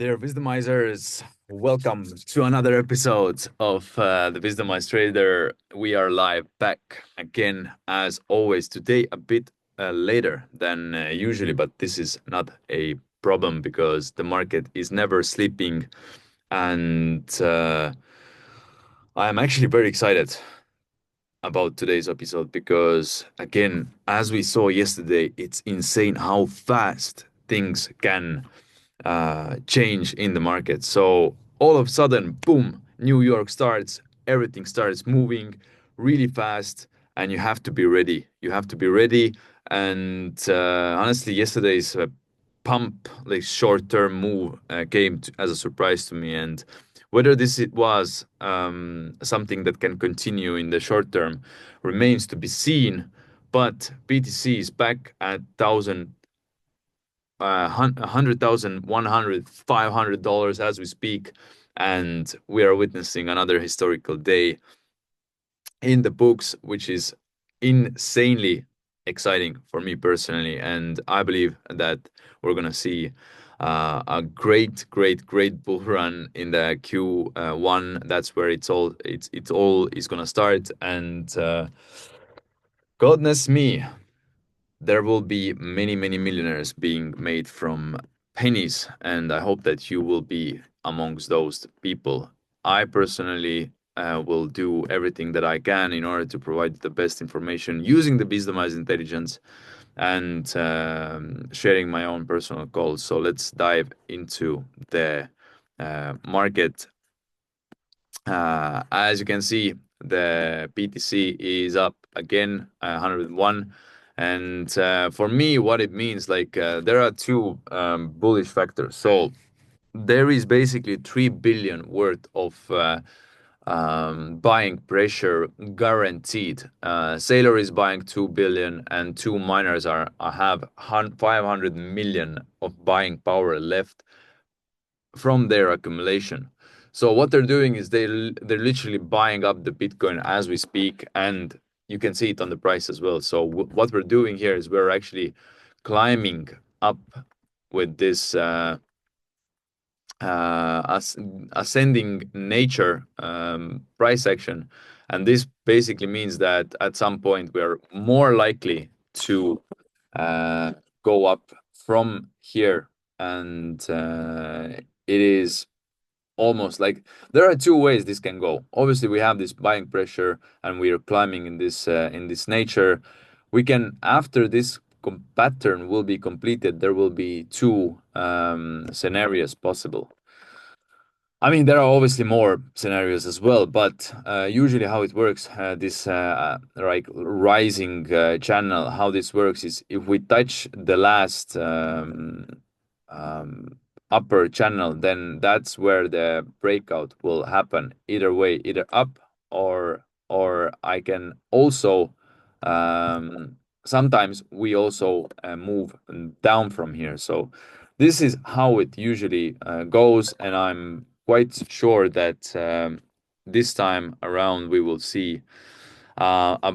Dear Wisdomizers, welcome to another episode of the Wisdomized Trader. We are live back again, as always. Today, a bit later than usually, but this is not a problem because the market is never sleeping, and I am actually very excited about today's episode because, again, as we saw yesterday, it's insane how fast things can change in the market. So all of a sudden, boom, New York starts, everything starts moving really fast, and you have to be ready. You have to be ready. And honestly, yesterday's pump, like short-term move, came as a surprise to me. And whether this it was something that can continue in the short term remains to be seen. But BTC is back at $100,000, $500 as we speak, and we are witnessing another historical day in the books, which is insanely exciting for me personally. And I believe that we're gonna see a great bull run in the Q1. That's where it's all is gonna start. And goodness me, there will be many millionaires being made from pennies, and I hope that you will be amongst those people. I personally will do everything that I can in order to provide the best information using the Wisdomized intelligence and sharing my own personal goals. So let's dive into the market. As you can see, the BTC is up again, 101. And for me, what it means, like there are two bullish factors. So there is basically 3 billion worth of buying pressure guaranteed. Saylor is buying 2 billion, and two miners have 500 million of buying power left from their accumulation. So what they're doing is they're literally buying up the Bitcoin as we speak, and you can see it on the price as well. So what we're doing here is we're actually climbing up with this ascending nature price action, and this basically means that at some point we are more likely to go up from here, and it is almost like there are two ways this can go. Obviously, we have this buying pressure, and we are climbing in this nature. We can, after this pattern will be completed, there will be two scenarios possible. I mean, there are obviously more scenarios as well, but usually how it works, this like rising channel, how this works is if we touch the last upper channel, then that's where the breakout will happen. Either way, either up or I can also sometimes we also move down from here. So this is how it usually goes, and I'm quite sure that this time around we will see uh, a,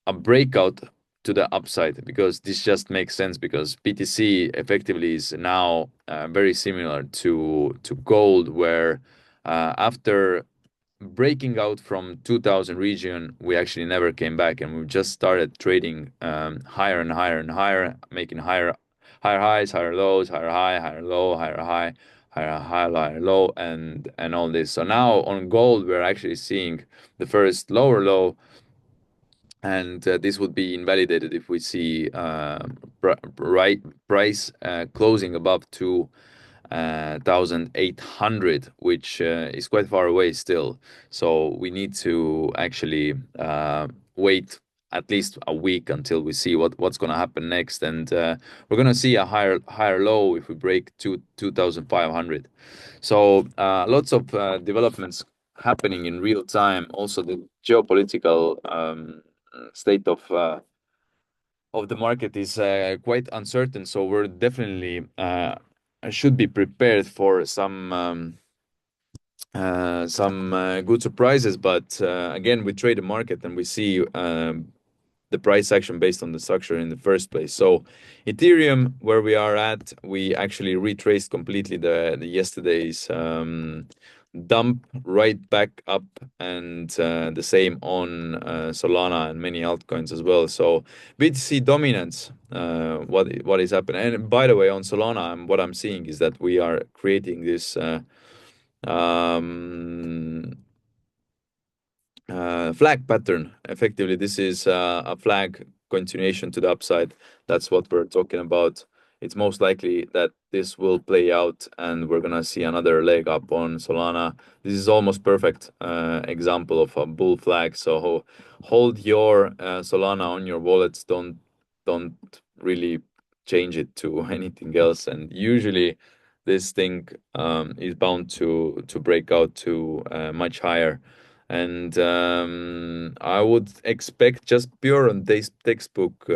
a breakout to the upside, because this just makes sense, because BTC effectively is now very similar to gold, where after breaking out from 2000 region, we actually never came back, and we just started trading higher and higher and higher, making higher highs, higher lows, higher high, higher low, higher high, higher high, higher low, and all this. So now on gold, we're actually seeing the first lower low, and this would be invalidated if we see right price closing above 2,800, which is quite far away still. So we need to actually wait at least a week until we see what's going to happen next, and we're going to see a higher low if we break 2,500. So lots of developments happening in real time. Also, the geopolitical state of the market is quite uncertain. So we're definitely should be prepared for some good surprises. But again, we trade the market and we see the price action based on the structure in the first place. So Ethereum, where we are at, we actually retraced completely the yesterday's dump right back up, and the same on Solana and many altcoins as well. So BTC dominance, what is happening. And by the way, on Solana, what I'm seeing is that we are creating this um, flag pattern. Effectively, this is a flag continuation to the upside. That's what we're talking about. It's most likely that this will play out and we're gonna see another leg up on Solana. This is almost perfect example of a bull flag. So hold your Solana on your wallets. Don't really change it to anything else. And usually this thing is bound to break out to much higher. And I would expect, just pure on this textbook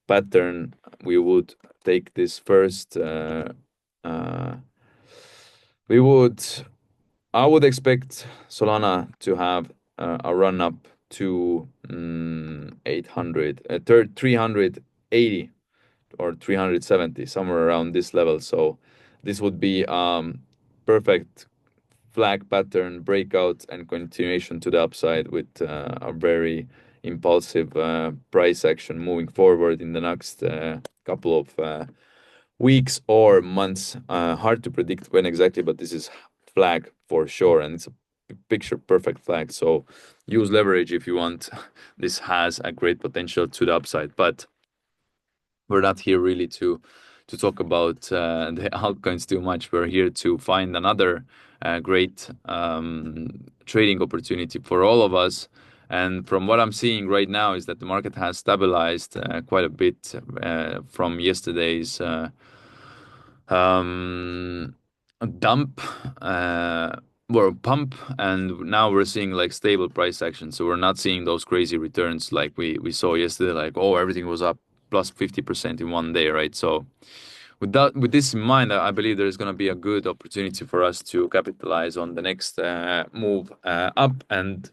pattern, we would take this first. Uh, we would, I would expect Solana to have a run up to 800, 380 or 370, somewhere around this level. So this would be perfect flag pattern breakout and continuation to the upside with a very impulsive price action moving forward in the next couple of weeks or months. Hard to predict when exactly, but this is flag for sure, and it's a picture perfect flag. So use leverage if you want. This has a great potential to the upside, but we're not here really to talk about the altcoins too much. We're here to find another great trading opportunity for all of us. And from what I'm seeing right now is that the market has stabilized quite a bit from yesterday's dump or pump, and now we're seeing like stable price action. So we're not seeing those crazy returns like we saw yesterday, like, oh, everything was up plus 50% in one day, right? So with this in mind, I believe there's going to be a good opportunity for us to capitalize on the next move up. And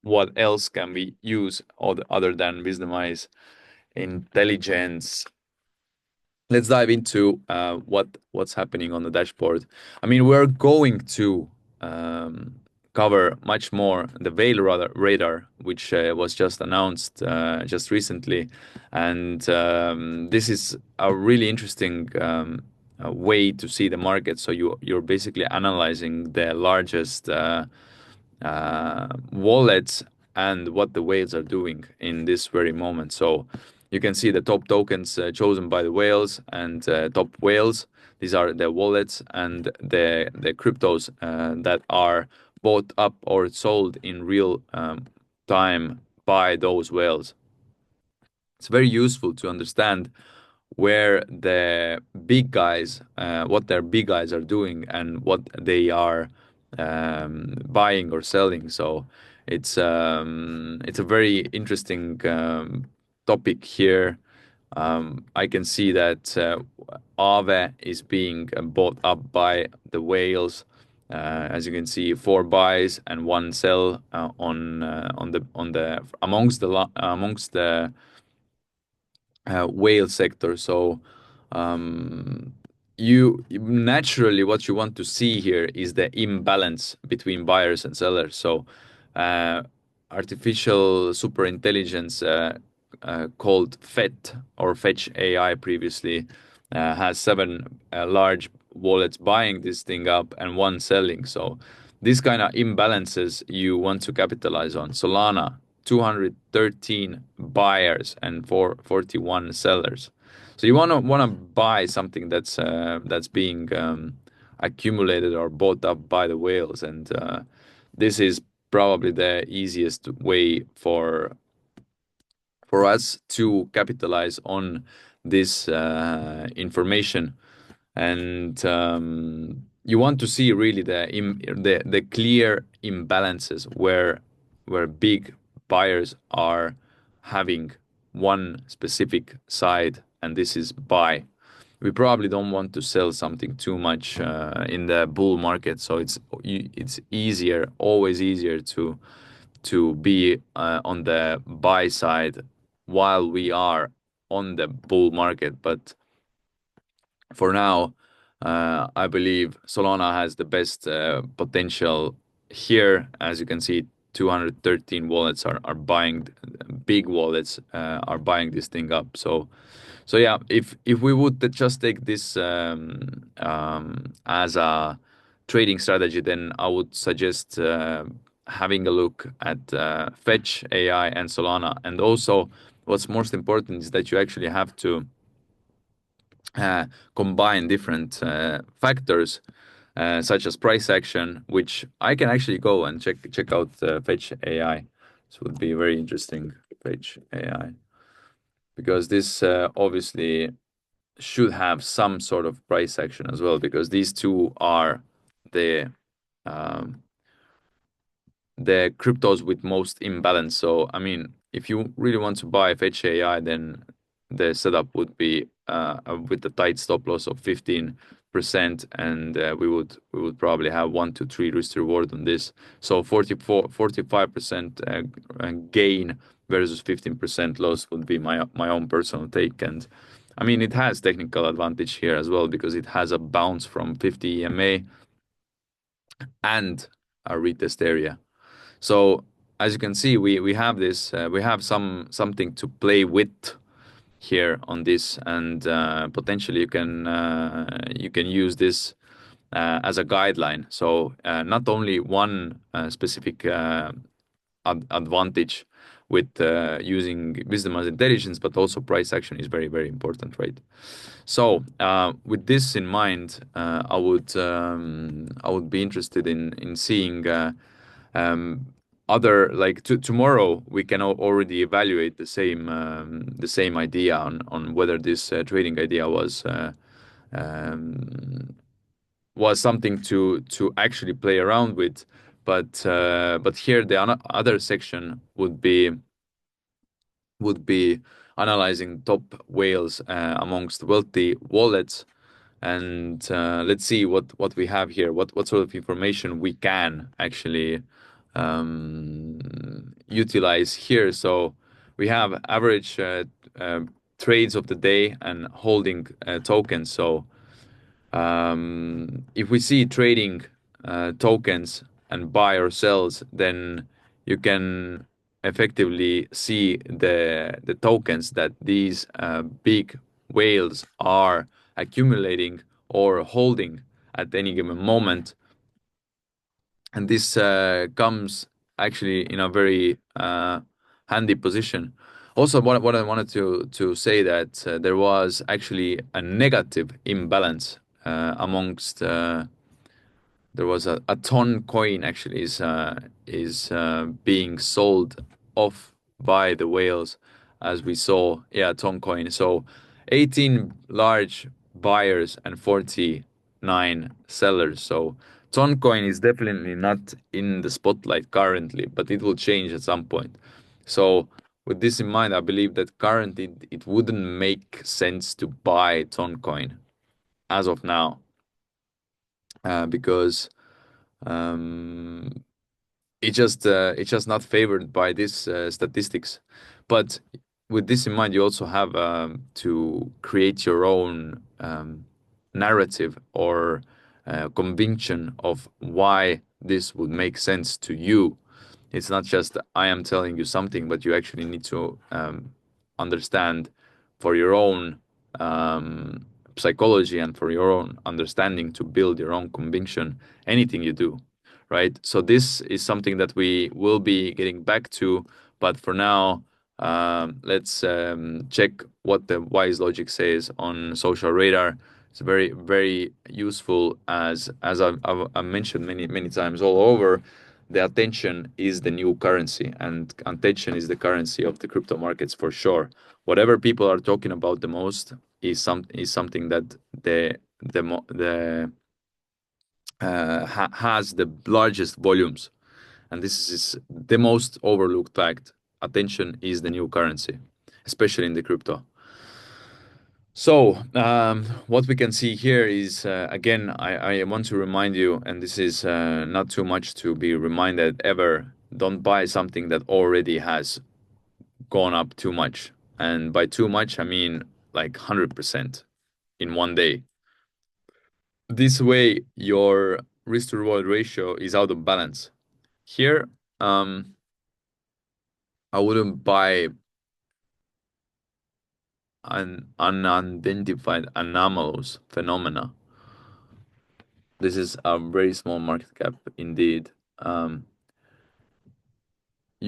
what else can we use other than Wisdomized intelligence? Let's dive into what's happening on the dashboard. I mean, we're going to cover much more the Veil radar, which was just announced just recently, and this is a really interesting way to see the market. So you're basically analyzing the largest wallets and what the whales are doing in this very moment. So you can see the top tokens chosen by the whales and top whales. These are the wallets and the cryptos that are bought up or sold in real time by those whales. It's very useful to understand where the big guys, what their big guys are doing and what they are buying or selling. So it's a very interesting topic here. I can see that Aave is being bought up by the whales. As you can see, 4 buys and 1 sell on the amongst the whale sector. So you naturally, what you want to see here is the imbalance between buyers and sellers. So artificial super intelligence called FET or Fetch AI previously has 7 large wallets buying this thing up and 1 selling. So these kind of imbalances you want to capitalize on. Solana, 213 buyers and 41 sellers. So you wanna buy something that's being accumulated or bought up by the whales, and this is probably the easiest way for us to capitalize on this information. And you want to see really the clear imbalances where big buyers are having one specific side, and this is buy. We probably don't want to sell something too much in the bull market, so it's easier, always easier to be on the buy side while we are on the bull market. But for now, I believe Solana has the best potential here. As you can see, 213 wallets are buying, big wallets are buying this thing up. So yeah, if we would just take this as a trading strategy, then I would suggest having a look at Fetch AI and Solana. And also, what's most important is that you actually have to uh, combine different factors such as price action, which I can actually go and check out Fetch AI. This would be very interesting, Fetch AI, because this obviously should have some sort of price action as well, because these two are the um, the cryptos with most imbalance. So, I mean, if you really want to buy Fetch AI, then the setup would be with the tight stop loss of 15%, and we would probably have 1 to 3 risk reward on this. So 45% gain versus 15% loss would be my own personal take. And I mean, it has technical advantage here as well, because it has a bounce from 50 EMA and a retest area. So as you can see, we have this we have something to play with here on this, and potentially you can use this as a guideline. So not only one specific advantage with using wisdom as intelligence, but also price action is very, very important, right? So with this in mind, I would be interested in seeing other, like, tomorrow we can already evaluate the same idea on whether this trading idea um, was something to actually play around with. But here the other section would be analyzing top whales amongst wealthy wallets, and let's see what we have here, what sort of information we can actually utilize here. So we have average trades of the day and holding tokens. So if we see trading tokens and buy or sells, then you can effectively see the tokens that these big whales are accumulating or holding at any given moment. And this comes actually in a very handy position. Also, what I wanted to say that there was actually a negative imbalance amongst there was a ton coin actually is being sold off by the whales, as we saw. Yeah, ton coin. So 18 large buyers and 49 sellers. So ton coin is definitely not in the spotlight currently, but it will change at some point. So with this in mind, I believe that currently it wouldn't make sense to buy ton coin as of now, because um, it's just not favored by this statistics. But with this in mind, you also have to create your own narrative or conviction of why this would make sense to you. It's not just I am telling you something, but you actually need to understand for your own psychology and for your own understanding to build your own conviction, anything you do, right? So this is something that we will be getting back to, but for now, let's check what the Wise Logic says on Social Radar. It's very, very useful, as I've mentioned many times all over. The attention is the new currency, and attention is the currency of the crypto markets for sure. Whatever people are talking about the most is something that has the largest volumes, and this is the most overlooked fact. Attention is the new currency, especially in the crypto. So what we can see here is again, I want to remind you, and this is not too much to be reminded ever. Don't buy something that already has gone up too much. And by too much, I mean like 100% in one day. This way, your risk to reward ratio is out of balance. Here, I wouldn't buy an unidentified anomalous phenomena. This is a very small market cap indeed.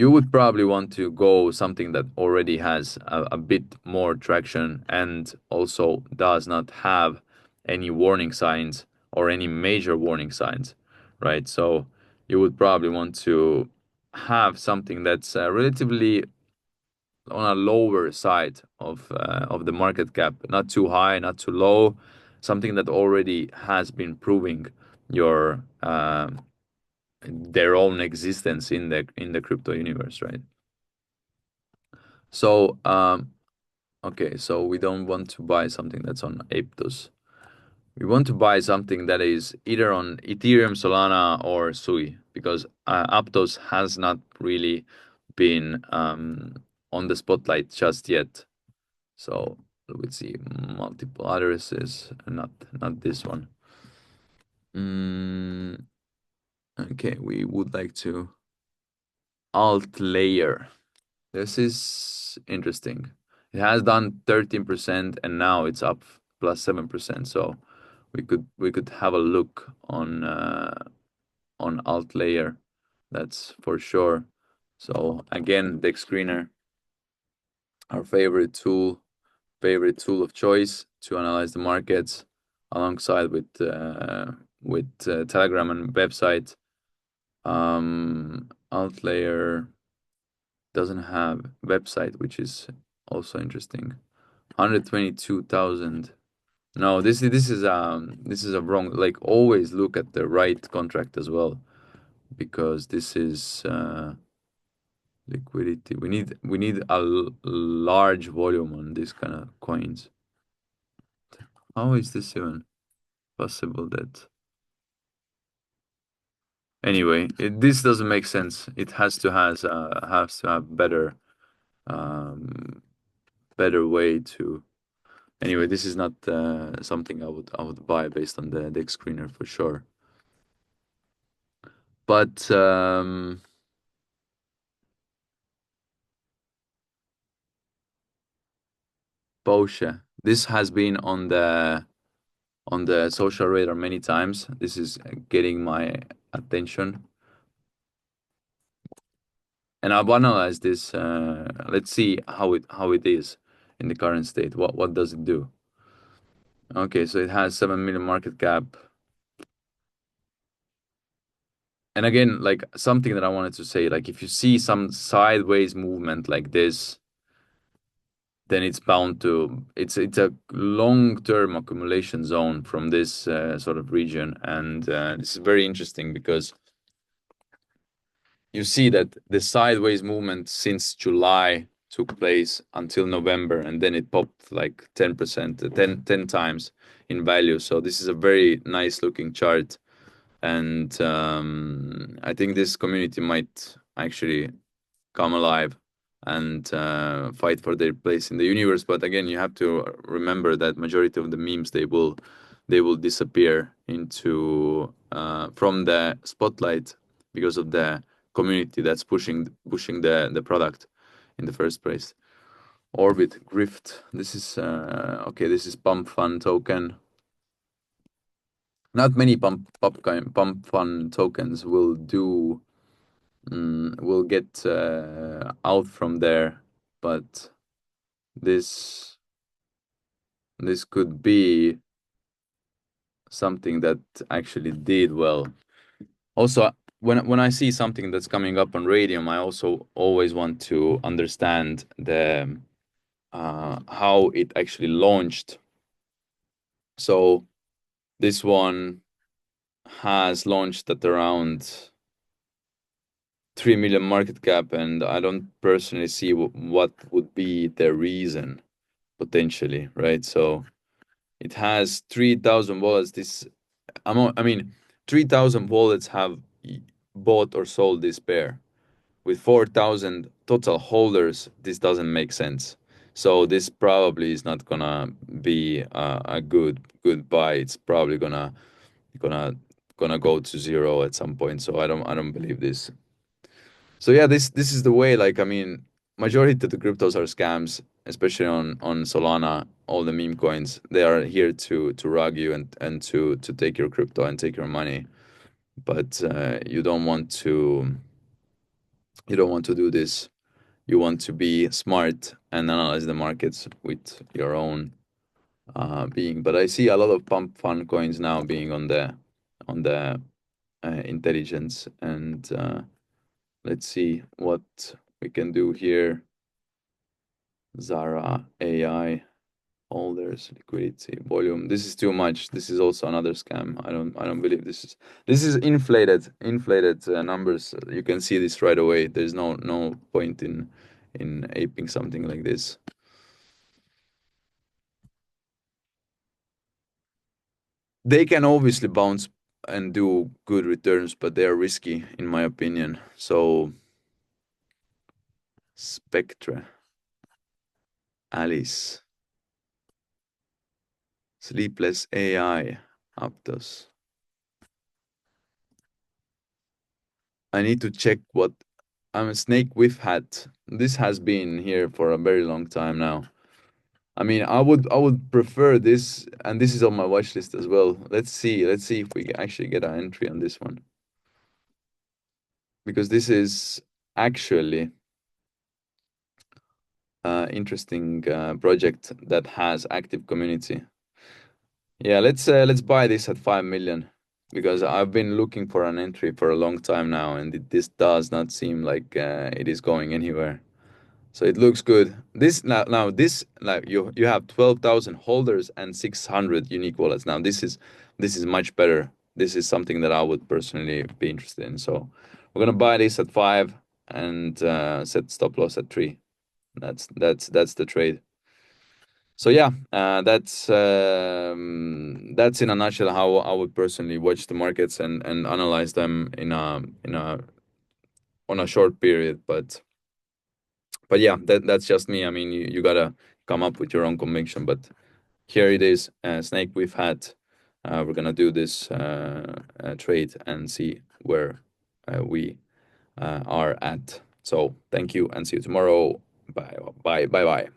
You would probably want to go something that already has a bit more traction and also does not have any warning signs or any major warning signs, right? So you would probably want to have something that's relatively on a lower side of the market cap, not too high, not too low, something that already has been proving your their own existence in the crypto universe, right? So okay, so we don't want to buy something that's on Aptos. We want to buy something that is either on Ethereum, Solana, or Sui, because Aptos has not really been on the spotlight just yet. So let's see, multiple addresses, not this one. Mm, okay, we would like to alt layer. This is interesting. It has done 13% and now it's up plus 7%. So we could have a look on alt layer. That's for sure. So again, deck screener, our favorite tool of choice to analyze the markets, alongside with Telegram and website. Alt layer doesn't have website, which is also interesting. 122,000. No, this is a wrong. Like always, look at the right contract as well, because this is liquidity. We need a large volume on this kind of coins. How is this even possible? That anyway, this doesn't make sense. It has to have um, better way to. Anyway, this is not something I would buy based on the deck screener for sure. But Porsche, this has been on the social radar many times. This is getting my attention, and I've analyzed this. Let's see how it is in the current state. What does it do? Okay, so it has 7 million market cap. And again, like something that I wanted to say, like if you see some sideways movement like this, then it's bound to it's a long-term accumulation zone from this sort of region, and this is very interesting because you see that the sideways movement since July took place until November, and then it popped like 10%, 10 times in value. So this is a very nice looking chart, and I think this community might actually come alive and fight for their place in the universe. But again, you have to remember that majority of the memes they will disappear into from the spotlight because of the community that's pushing the product in the first place. Orbit Grift. This is okay. This is Pump Fun token. Not many pump fun tokens will get out from there, but this this could be something that actually did well. Also, when I see something that's coming up on Radium, I also always want to understand the how it actually launched. So this one has launched at around 3 million market cap, and I don't personally see what would be the reason potentially, right? So it has 3,000 wallets. I mean, 3,000 wallets have bought or sold this pair, with 4,000 total holders, this doesn't make sense. So this probably is not gonna be a good buy. It's probably gonna gonna go to zero at some point. So I don't believe this. So yeah, this is the way. Like I mean, majority of the cryptos are scams, especially on Solana. All the meme coins, they are here to rug you and to take your crypto and take your money. But you don't want to do this. You want to be smart and analyze the markets with your own being. But I see a lot of pump fund coins now being on the intelligence, and let's see what we can do here. Zara AI holders liquidity volume. This is too much. This is also another scam. I don't believe this is inflated numbers. You can see this right away. There's no point in aping something like this. They can obviously bounce and do good returns, but they are risky in my opinion. So Spectre, Alice, Sleepless AI, Aptos. I need to check what I'm a snake with hat. This has been here for a very long time now. I mean, I would prefer this, and this is on my watch list as well. Let's see if we actually get an entry on this one, because this is actually interesting project that has active community. Yeah, let's buy this at 5 million, because I've been looking for an entry for a long time now, and this does not seem like it is going anywhere. So it looks good. This now this like you have 12,000 holders and 600 unique wallets. Now this is much better. This is something that I would personally be interested in. So we're gonna buy this at 5 and set stop loss at 3. That's the trade. So yeah, that's in a nutshell how I would personally watch the markets and analyze them in a on a short period. But yeah, that's just me. I mean, you gotta come up with your own conviction. But here it is, snake we've had. We're gonna do this trade and see where we are at. So thank you and see you tomorrow. Bye bye bye bye.